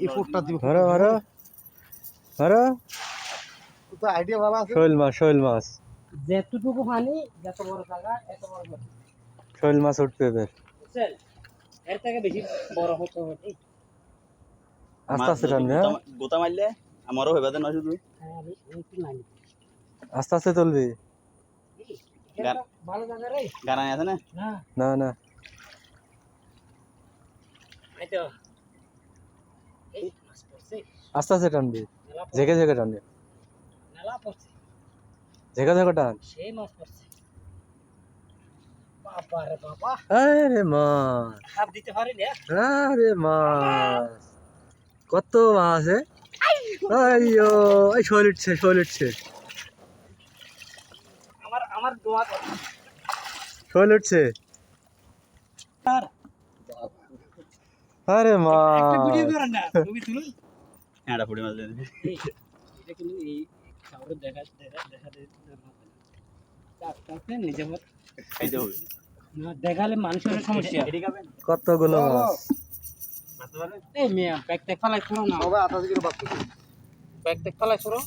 এই পোটটা দিব ধরো ধরো ধরো তো আইডিয়া ভালো আছে শৈল মাছ যেতটুকু পানি যত বড় জায়গা এত বড় মাছ শৈল মাছ উঠবে এবার বুঝছেন এর থেকে বেশি বড় হতে হবে আস্তে আস্তে টানবে গোতা মারলে আমারও হইবা না শুধু হ্যাঁ আমি একটু নামি আস্তে আস্তে তুলবি এটা ভালো জায়গা রে গানায় আছে না না না না এই তো এই মাছ পড়ছে আস্তে আস্তে টানবি মেলা ঝেঁকে ঝেঁকে টানবি মেলা পড়ছে ঝেঁকে ঝেঁকে টান সেই মাছ পড়ছে বাবা রে বাবা আরে মাছ হাত দিতে পারি না আরে মাছ কত মাছ আইয়ো এই শৈল উঠছে আমার দোয়া শৈল উঠছে আর আরে একটা ভিডিও মাছ করেন না ছবি তুলুন হ্যাঁ ফুড়ি মাছ এটা কিন্তু এই কাউরে দেখা তাতে নিজে মত খাইতে হবে না দেখালে মানুষের সমস্যা কতগুলো মাছ এই মিয়া ব্যাগ টেক ফালাই করো না সবাই আধা কিলো বাদ ব্যাগ টেক ফালাই করো